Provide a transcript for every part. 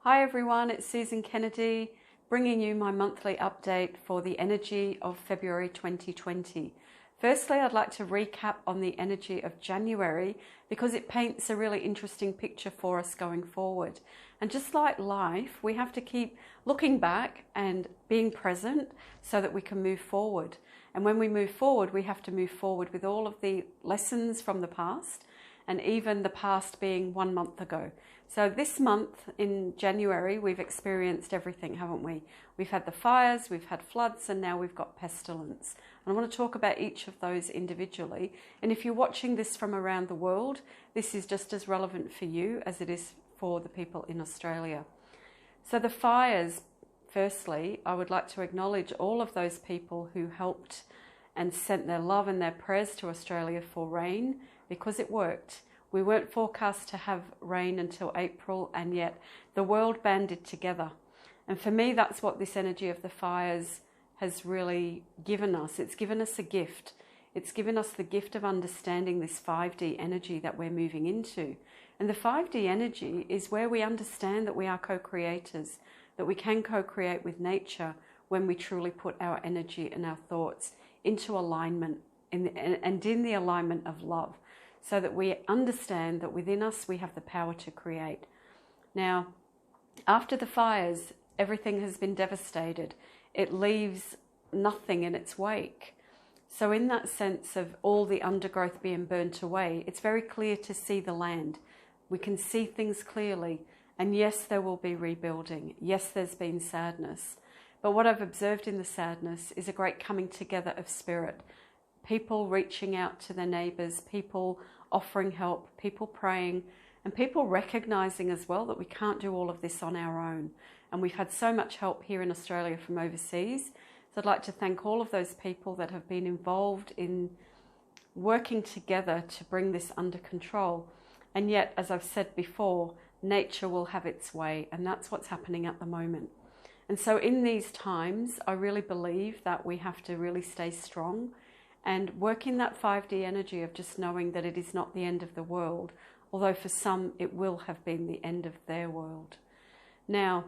Hi everyone, it's Susan Kennedy bringing you my monthly update for the energy of February 2020. Firstly, I'd like to recap on the energy of January because it paints a really interesting picture for us going forward. And just like life, we have to keep looking back and being present so that we can move forward. And when we move forward, we have to move forward with all of the lessons from the past, and even the past being 1 month ago. So this month in January, we've experienced everything, haven't we? We've had the fires, we've had floods, and now we've got pestilence. And I want to talk about each of those individually. And if you're watching this from around the world, this is just as relevant for you as it is for the people in Australia. So the fires, firstly, I would like to acknowledge all of those people who helped and sent their love and their prayers to Australia for rain, because it worked. We weren't forecast to have rain until April, and yet the world banded together. And for me, that's what this energy of the fires has really given us. It's given us a gift. It's given us the gift of understanding this 5D energy that we're moving into. And the 5D energy is where we understand that we are co-creators, that we can co-create with nature when we truly put our energy and our thoughts into alignment and in the alignment of love, so that we understand that within us we have the power to create. Now, after the fires, everything has been devastated. It leaves nothing in its wake. So in that sense of all the undergrowth being burnt away, it's very clear to see the land. We can see things clearly. And yes, there will be rebuilding. Yes, there's been sadness. But what I've observed in the sadness is a great coming together of spirit. People reaching out to their neighbours, people offering help, people praying, and people recognising as well that we can't do all of this on our own. And we've had so much help here in Australia from overseas. So I'd like to thank all of those people that have been involved in working together to bring this under control. And yet, as I've said before, nature will have its way, and that's what's happening at the moment. And so in these times, I really believe that we have to really stay strong and work in that 5D energy of just knowing that it is not the end of the world, although for some it will have been the end of their world. Now,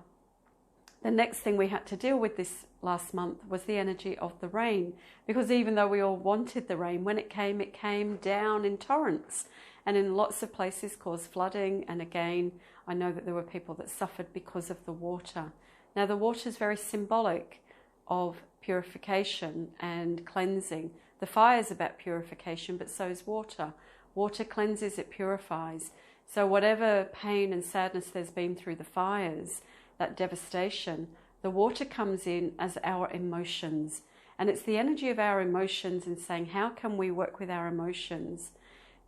the next thing we had to deal with this last month was the energy of the rain, because even though we all wanted the rain, when it came down in torrents, and in lots of places caused flooding. And again, I know that there were people that suffered because of the water. Now, the water is very symbolic of purification and cleansing. The fire is about purification, but so is water. Water cleanses, it purifies. So whatever pain and sadness there's been through the fires, that devastation, the water comes in as our emotions. And it's the energy of our emotions and saying, how can we work with our emotions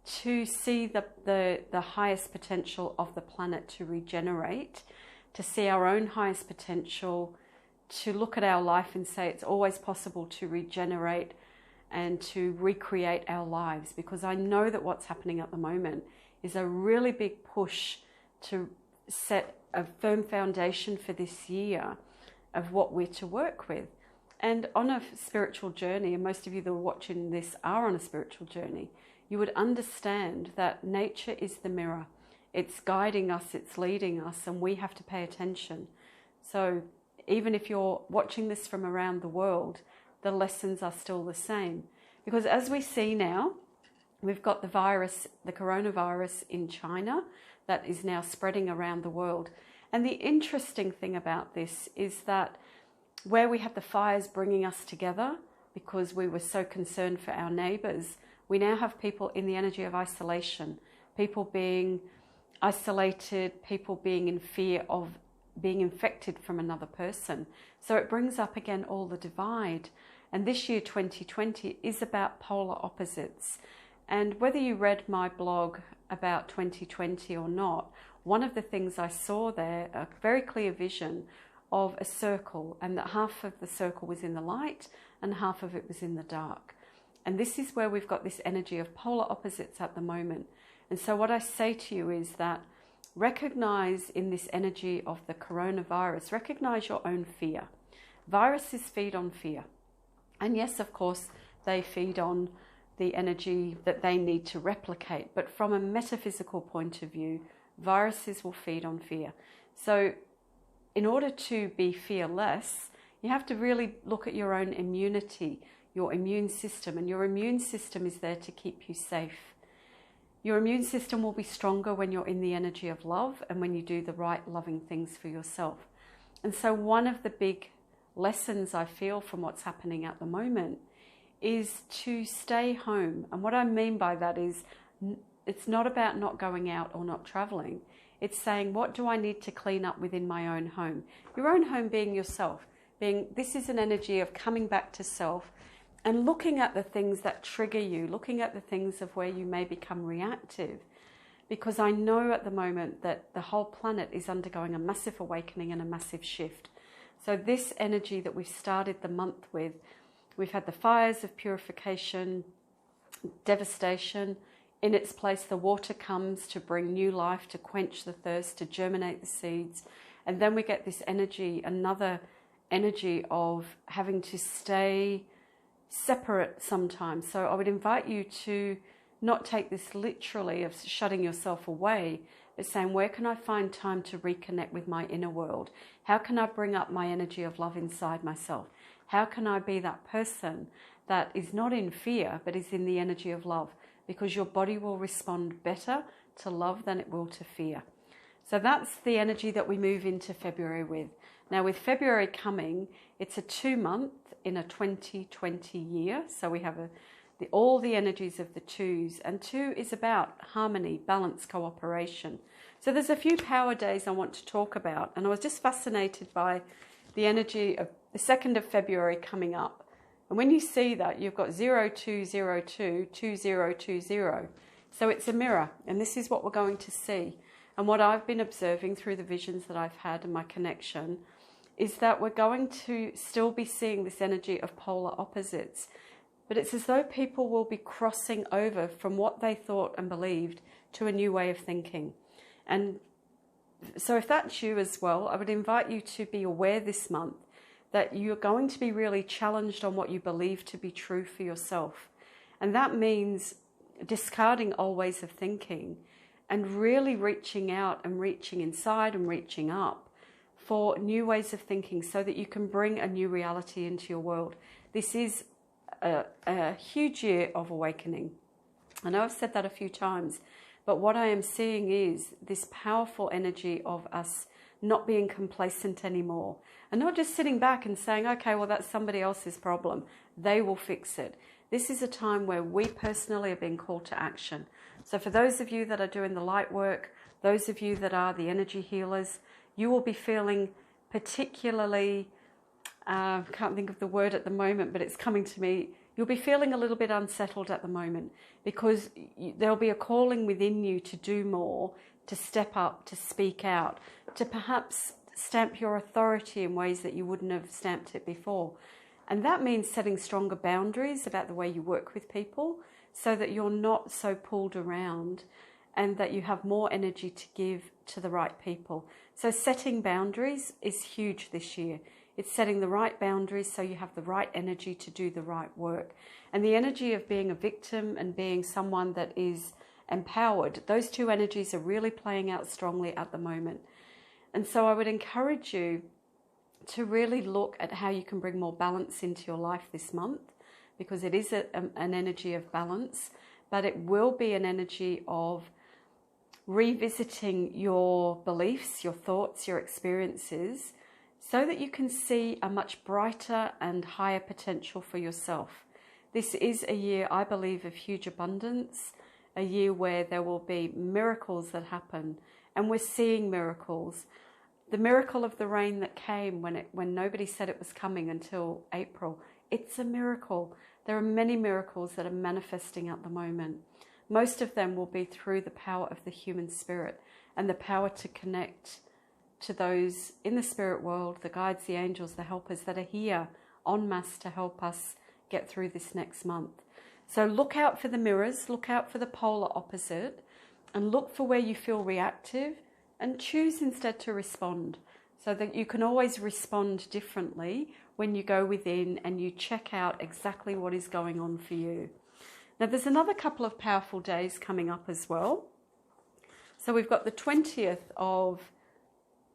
to see the highest potential of the planet to regenerate, to see our own highest potential, to look at our life and say it's always possible to regenerate and to recreate our lives. Because I know that what's happening at the moment is a really big push to set a firm foundation for this year of what we're to work with. And on a spiritual journey, and most of you that are watching this are on a spiritual journey, you would understand that nature is the mirror. It's guiding us, it's leading us, and we have to pay attention. So even if you're watching this from around the world, the lessons are still the same. Because as we see now, we've got the virus, the coronavirus in China, that is now spreading around the world. And the interesting thing about this is that where we have the fires bringing us together, because we were so concerned for our neighbours, we now have people in the energy of isolation, people being isolated, people being in fear of being infected from another person. So it brings up again all the divide. And this year, 2020, is about polar opposites. And whether you read my blog about 2020 or not, one of the things I saw there, a very clear vision of a circle, and that half of the circle was in the light and half of it was in the dark. And this is where we've got this energy of polar opposites at the moment. And so what I say to you is that recognize in this energy of the coronavirus, recognize your own fear. Viruses feed on fear. And yes, of course, they feed on the energy that they need to replicate. But from a metaphysical point of view, viruses will feed on fear. So in order to be fearless, you have to really look at your own immunity, your immune system, and your immune system is there to keep you safe. Your immune system will be stronger when you're in the energy of love and when you do the right loving things for yourself. And so one of the big lessons I feel from what's happening at the moment is to stay home. And what I mean by that is it's not about not going out or not traveling. It's saying, what do I need to clean up within my own home? Your own home being yourself. This is an energy of coming back to self and looking at the things that trigger you, looking at the things of where you may become reactive. Because I know at the moment that the whole planet is undergoing a massive awakening and a massive shift. So this energy that we've started the month with, we've had the fires of purification, devastation. In its place, the water comes to bring new life, to quench the thirst, to germinate the seeds. And then we get this energy, another energy of having to stay separate sometimes. So I would invite you to not take this literally of shutting yourself away, but saying, where can I find time to reconnect with my inner world? How can I bring up my energy of love inside myself? How can I be that person that is not in fear, but is in the energy of love? Because your body will respond better to love than it will to fear. So that's the energy that we move into February with. Now with February coming, it's a 2-month in a 2020 year. So we have all the energies of the 2s, and 2 is about harmony, balance, cooperation. So there's a few power days I want to talk about, and I was just fascinated by the energy of the 2nd of February coming up. And when you see that, you've got 0202 2020. So it's a mirror, and this is what we're going to see. And what I've been observing through the visions that I've had and my connection is that we're going to still be seeing this energy of polar opposites. But it's as though people will be crossing over from what they thought and believed to a new way of thinking. And so if that's you as well, I would invite you to be aware this month that you're going to be really challenged on what you believe to be true for yourself. And that means discarding old ways of thinking and really reaching out and reaching inside and reaching up for new ways of thinking so that you can bring a new reality into your world. This is a huge year of awakening. I know I've said that a few times, but what I am seeing is this powerful energy of us not being complacent anymore and not just sitting back and saying, okay, well, that's somebody else's problem. They will fix it. This is a time where we personally are being called to action. So for those of you that are doing the light work, those of you that are the energy healers, you will be feeling particularly, can't think of the word at the moment, but it's coming to me. You'll be feeling a little bit unsettled at the moment because there'll be a calling within you to do more, to step up, to speak out, to perhaps stamp your authority in ways that you wouldn't have stamped it before. And that means setting stronger boundaries about the way you work with people so that you're not so pulled around and that you have more energy to give to the right people. So setting boundaries is huge this year. It's setting the right boundaries so you have the right energy to do the right work. And the energy of being a victim and being someone that is empowered, those two energies are really playing out strongly at the moment. And so I would encourage you to really look at how you can bring more balance into your life this month, because it is an energy of balance, but it will be an energy of revisiting your beliefs, your thoughts, your experiences, so that you can see a much brighter and higher potential for yourself. This is a year, I believe, of huge abundance, a year where there will be miracles that happen, and we're seeing miracles. The miracle of the rain that came when nobody said it was coming until April, it's a miracle. There are many miracles that are manifesting at the moment. Most of them will be through the power of the human spirit and the power to connect to those in the spirit world, the guides, the angels, the helpers that are here en masse to help us get through this next month. So look out for the mirrors, look out for the polar opposite, and look for where you feel reactive and choose instead to respond, so that you can always respond differently when you go within and you check out exactly what is going on for you. Now there's another couple of powerful days coming up as well. So we've got the 20th of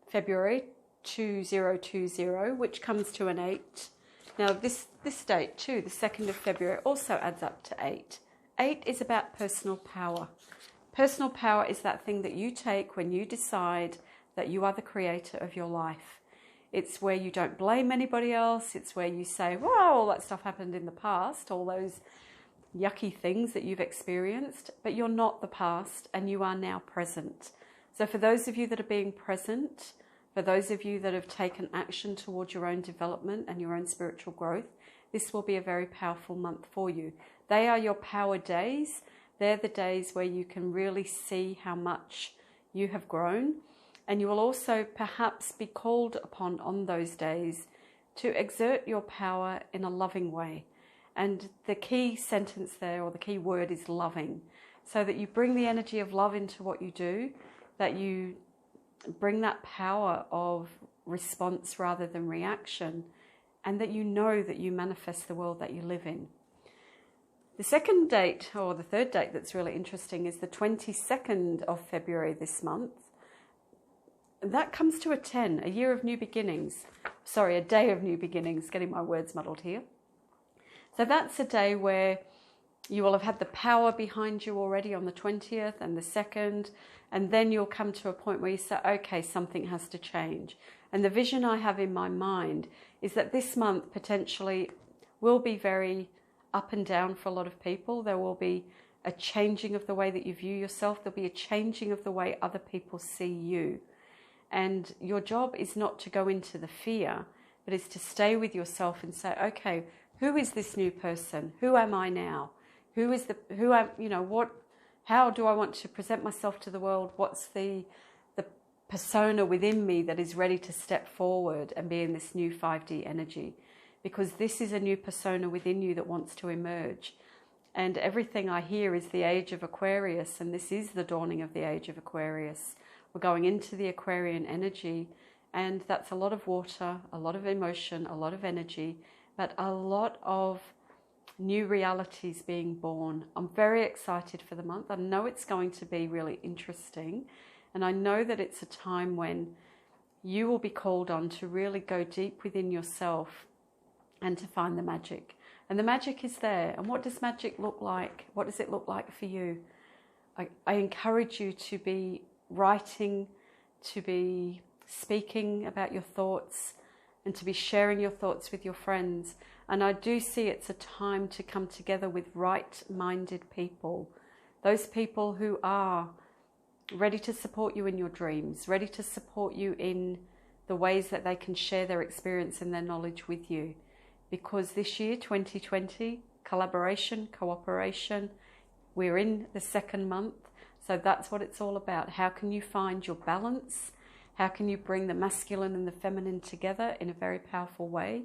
February 2020, which comes to an 8. Now this date too, the 2nd of February, also adds up to 8. 8 is about personal power. Personal power is that thing that you take when you decide that you are the creator of your life. It's where you don't blame anybody else. It's where you say, well, all that stuff happened in the past, all those yucky things that you've experienced, but you're not the past and you are now present. So for those of you that are being present, for those of you that have taken action towards your own development and your own spiritual growth, this will be a very powerful month for you. They are your power days. They're the days where you can really see how much you have grown. And you will also perhaps be called upon on those days to exert your power in a loving way. And the key sentence there, or the key word, is loving. So that you bring the energy of love into what you do, that you bring that power of response rather than reaction, and that you know that you manifest the world that you live in. The second date, or the third date that's really interesting, is the 22nd of February this month. That comes to a 10, a year of new beginnings. Sorry, a day of new beginnings, getting my words muddled here. So that's a day where you will have had the power behind you already on the 20th and the 2nd, and then you'll come to a point where you say, okay, something has to change. And the vision I have in my mind is that this month potentially will be very up and down for a lot of people. There will be a changing of the way that you view yourself. There'll be a changing of the way other people see you. And your job is not to go into the fear, but is to stay with yourself and say, okay, who is this new person? Who am I now? How do I want to present myself to the world? What's the persona within me that is ready to step forward and be in this new 5D energy? Because this is a new persona within you that wants to emerge. And everything I hear is the age of Aquarius, and this is the dawning of the age of Aquarius. We're going into the Aquarian energy, and that's a lot of water, a lot of emotion, a lot of energy, but a lot of new realities being born. I'm very excited for the month. I know it's going to be really interesting, and I know that it's a time when you will be called on to really go deep within yourself and to find the magic. And the magic is there. And what does magic look like? What does it look like for you? I encourage you to be writing, to be speaking about your thoughts, and to be sharing your thoughts with your friends. And I do see it's a time to come together with right-minded people. Those people who are ready to support you in your dreams, ready to support you in the ways that they can share their experience and their knowledge with you. Because this year, 2020, collaboration, cooperation, we're in the 2nd month. So that's what it's all about. How can you find your balance? How can you bring the masculine and the feminine together in a very powerful way?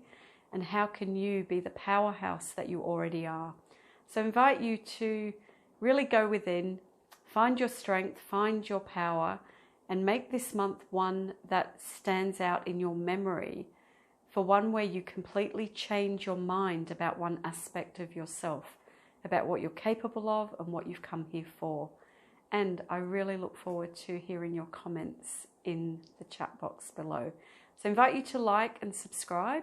And how can you be the powerhouse that you already are? So I invite you to really go within, find your strength, find your power, and make this month one that stands out in your memory, for one where you completely change your mind about one aspect of yourself, about what you're capable of and what you've come here for. And I really look forward to hearing your comments in the chat box below. So I invite you to like and subscribe,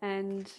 and